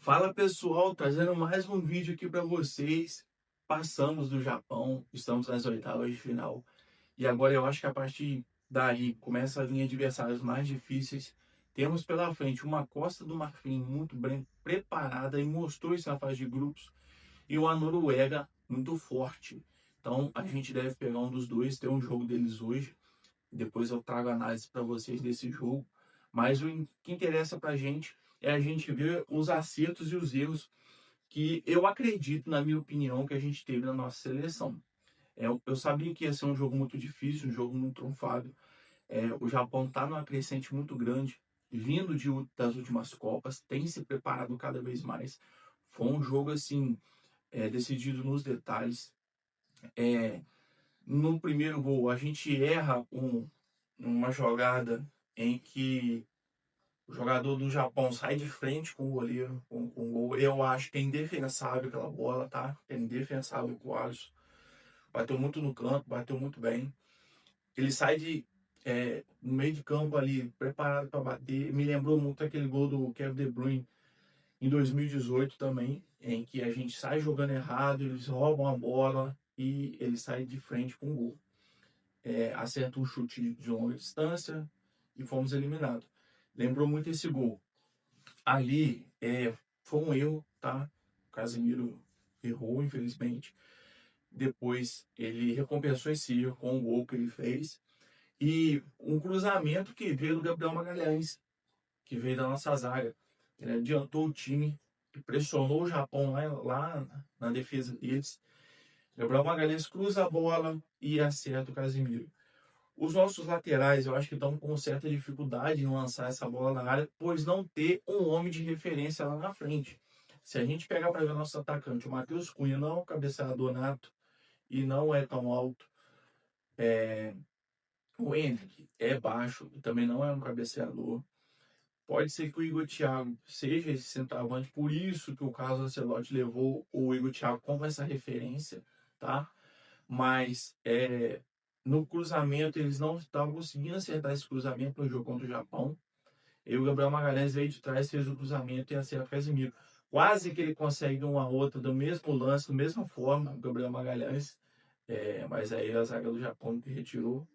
Fala pessoal, trazendo mais um vídeo aqui para vocês. Passamos do Japão, estamos nas oitavas de final e agora eu acho que a partir daí começa a vir adversários mais difíceis. Temos pela frente uma Costa do Marfim muito bem preparada e mostrou isso na fase de grupos e uma Noruega muito forte. Então a gente deve pegar um dos dois, ter um jogo deles hoje. Depois eu trago análise para vocês desse jogo. Mas o que interessa para a gente é a gente ver os acertos e os erros que eu acredito, na minha opinião, que a gente teve na nossa seleção. Eu sabia que ia ser um jogo muito difícil, um jogo muito trunfado. O Japão está numa crescente muito grande, vindo das últimas Copas, tem se preparado cada vez mais. Foi um jogo assim, decidido nos detalhes. É, no primeiro gol, a gente erra uma jogada em que o jogador do Japão sai de frente com o goleiro, com o gol. Eu acho que é indefensável aquela bola, tá? É indefensável com o Alisson. Bateu muito no canto, bateu muito bem. Ele sai no meio de campo ali, preparado para bater. Me lembrou muito aquele gol do Kevin De Bruyne em 2018 também, em que a gente sai jogando errado, eles roubam a bola e ele sai de frente com o gol. Acerta um chute de longa distância e fomos eliminados. Lembrou muito esse gol. Ali foi um erro, tá? O Casemiro errou, infelizmente. Depois ele recompensou esse erro com o gol que ele fez. E um cruzamento que veio do Gabriel Magalhães, que veio da nossa zaga. Ele adiantou o time, pressionou o Japão lá na defesa deles. Gabriel Magalhães cruza a bola e acerta o Casemiro. Os nossos laterais, eu acho que estão com certa dificuldade em lançar essa bola na área, pois não ter um homem de referência lá na frente. Se a gente pegar para ver nosso atacante, o Matheus Cunha não é um cabeceador nato e não é tão alto. O Henrique é baixo e também não é um cabeceador. Pode ser que o Igor Thiago seja esse centroavante, por isso que o Carlos Ancelotti levou o Igor Thiago como essa referência, tá? Mas no cruzamento eles não estavam conseguindo acertar esse cruzamento no jogo contra o Japão. E o Gabriel Magalhães veio de trás, fez o cruzamento e acerta o Casemiro. Quase que ele consegue uma outra do mesmo lance, da mesma forma, o Gabriel Magalhães, mas aí a zaga do Japão que retirou.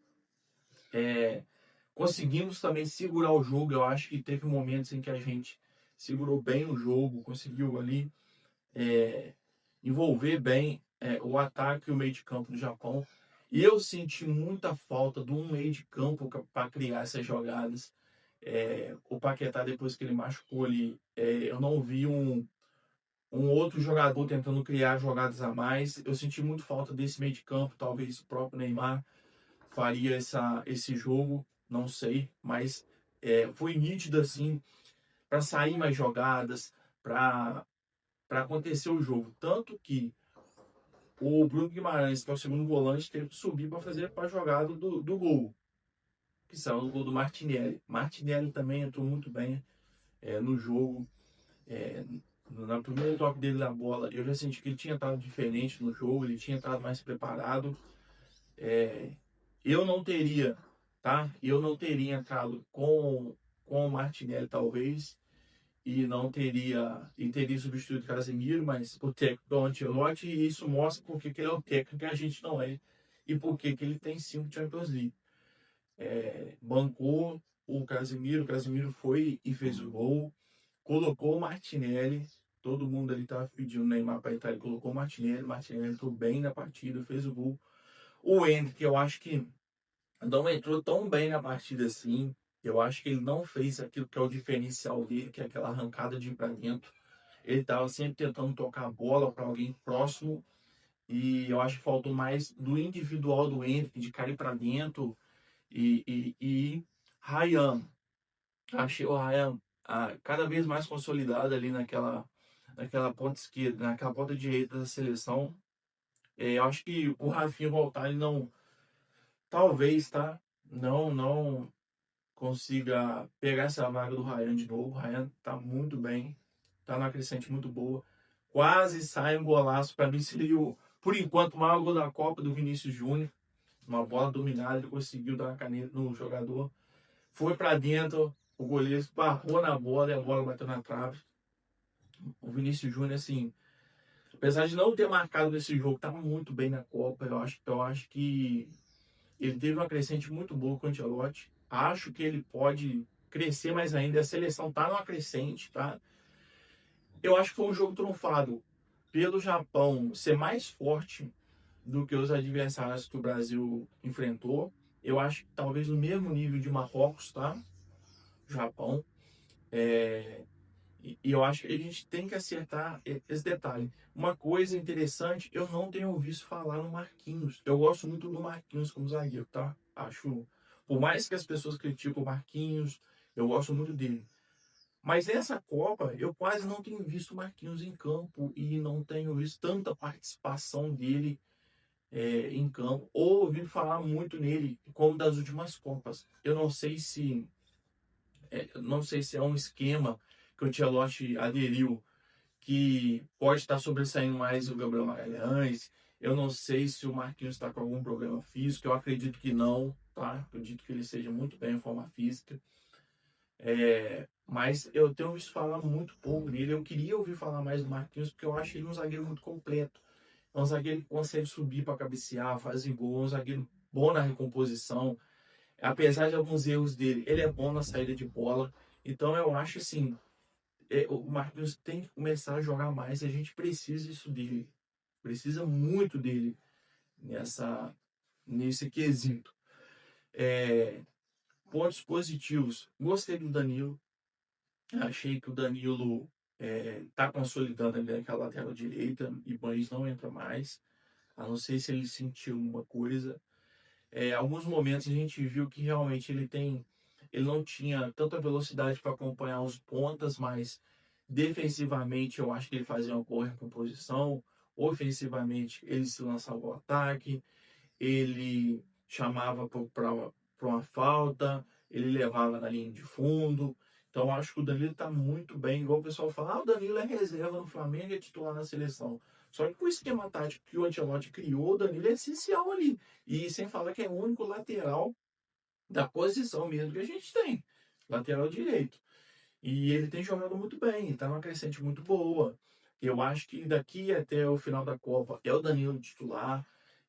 Conseguimos também segurar o jogo, eu acho que teve momentos em que a gente segurou bem o jogo, conseguiu ali envolver bem o ataque e o meio de campo do Japão. E eu senti muita falta de um meio de campo para criar essas jogadas. O Paquetá, depois que ele machucou ali, eu não vi um outro jogador tentando criar jogadas a mais. Eu senti muito falta desse meio de campo. Talvez o próprio Neymar faria esse jogo, não sei. Mas foi nítido assim, para sair mais jogadas, para acontecer o jogo. Tanto que o Bruno Guimarães, que é o segundo volante, teve que subir para fazer a jogada do gol, que saiu o gol do Martinelli. Martinelli também entrou muito bem no jogo. É, no primeiro toque dele na bola, eu já senti que ele tinha entrado diferente no jogo, ele tinha entrado mais preparado. Eu não teria, tá? Eu não teria entrado com o Martinelli, talvez, e teria substituído o Casemiro, mas o técnico é o Ancelotti, e isso mostra porque que ele é o técnico que a gente não é e porque que ele tem 5 Champions League. Bancou o Casemiro foi e fez o gol, colocou o Martinelli, todo mundo ali estava pedindo o Neymar para entrar, ele colocou o Martinelli entrou bem na partida, fez o gol. O Endrick, eu acho que não entrou tão bem na partida assim. Eu acho que ele não fez aquilo que é o diferencial dele, que é aquela arrancada de ir para dentro. Ele estava sempre tentando tocar a bola para alguém próximo. E eu acho que faltou mais do individual do Henrique, de cair para dentro. E Ryan. Achei o Ryan cada vez mais consolidado ali naquela ponta esquerda, naquela ponta direita da seleção. Eu acho que o Rafinha voltar, ele não. Talvez, tá? Não consiga pegar essa vaga do Ryan de novo. O Ryan tá muito bem, tá numa crescente muito boa. Quase sai um golaço. Para mim seria, por enquanto, o maior gol da Copa do Vinícius Júnior. Uma bola dominada, ele conseguiu dar uma caneta no jogador. Foi para dentro, o goleiro esbarrou na bola e a bola bateu na trave. Vinícius Júnior, assim, apesar de não ter marcado nesse jogo, estava muito bem na Copa. Eu acho que ele teve uma crescente muito boa com o Ancelotti. Acho que ele pode crescer mais ainda. A seleção está numa crescente, tá? Eu acho que foi um jogo trunfado pelo Japão ser mais forte do que os adversários que o Brasil enfrentou. Eu acho que talvez no mesmo nível de Marrocos, tá? Japão. É, e eu acho que a gente tem que acertar esse detalhe. Uma coisa interessante, eu não tenho visto falar no Marquinhos. Eu gosto muito do Marquinhos como zagueiro, tá? Acho, por mais que as pessoas critiquem o Marquinhos, eu gosto muito dele. Mas nessa Copa, eu quase não tenho visto o Marquinhos em campo e não tenho visto tanta participação dele em campo, ou ouvi falar muito nele como das últimas Copas. Eu não sei se é um esquema que o Ancelotti aderiu, que pode estar sobressaindo mais o Gabriel Magalhães. Eu não sei se o Marquinhos está com algum problema físico. Eu acredito que não, tá? Acredito que ele seja muito bem em forma física. Mas eu tenho visto falar muito pouco dele. Eu queria ouvir falar mais do Marquinhos, porque eu acho ele um zagueiro muito completo. É um zagueiro que consegue subir para cabecear, fazer gol, é um zagueiro bom na recomposição. Apesar de alguns erros dele, ele é bom na saída de bola. Então eu acho assim, o Marquinhos tem que começar a jogar mais. A gente precisa disso dele. Precisa muito dele nesse quesito. Pontos positivos. Gostei do Danilo. Achei que o Danilo tá consolidando ali naquela lateral direita e Banes não entra mais. A não ser se ele sentiu uma coisa. Alguns momentos a gente viu que realmente ele não tinha tanta velocidade para acompanhar os pontas, mas defensivamente eu acho que ele fazia uma boa recomposição. Ofensivamente ele se lançava ao ataque, ele chamava para uma falta, ele levava na linha de fundo. Então acho que o Danilo está muito bem, igual o pessoal fala, o Danilo é reserva no Flamengo e é titular na seleção. Só que com o esquema tático que o Ancelotti criou, o Danilo é essencial ali. E sem falar que é o único lateral da posição mesmo que a gente tem. Lateral direito. E ele tem jogado muito bem, está numa crescente muito boa. Eu acho que daqui até o final da Copa é o Danilo titular.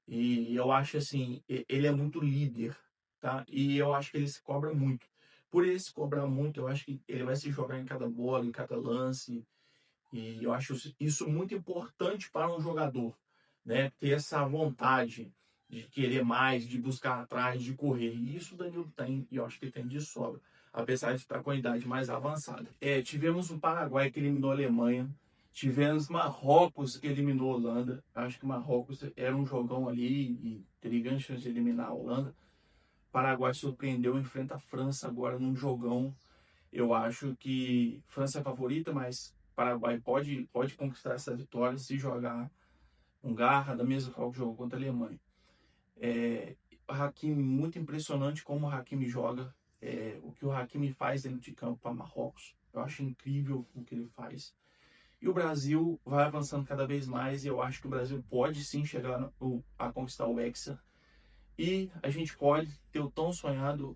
E eu acho assim, ele é muito líder, tá? E eu acho que ele se cobra muito. Por ele se cobrar muito, eu acho que ele vai se jogar em cada bola, em cada lance. E eu acho isso muito importante para um jogador, né? Ter essa vontade de querer mais, de buscar atrás, de correr. E isso o Danilo tem, e eu acho que ele tem de sobra, apesar de estar com a idade mais avançada. Tivemos o Paraguai que eliminou a Alemanha, tivemos Marrocos que eliminou a Holanda. Acho que Marrocos era um jogão ali e teria grande chance de eliminar a Holanda. Paraguai surpreendeu, enfrenta a França agora num jogão. Eu acho que França é favorita, mas Paraguai pode conquistar essa vitória se jogar com garra, da mesma forma que jogou contra a Alemanha. O Hakimi, muito impressionante como o Hakimi joga, o que o Hakimi faz dentro de campo para Marrocos. Eu acho incrível o que ele faz. E o Brasil vai avançando cada vez mais e eu acho que o Brasil pode sim chegar a conquistar o Hexa. E a gente pode ter o tão sonhado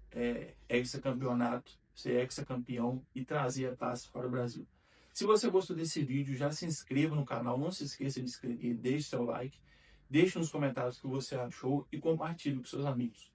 hexacampeonato, ser hexacampeão e trazer a taça para o Brasil. Se você gostou desse vídeo, já se inscreva no canal, não se esqueça de inscrever, deixe seu like, deixe nos comentários o que você achou e compartilhe com seus amigos.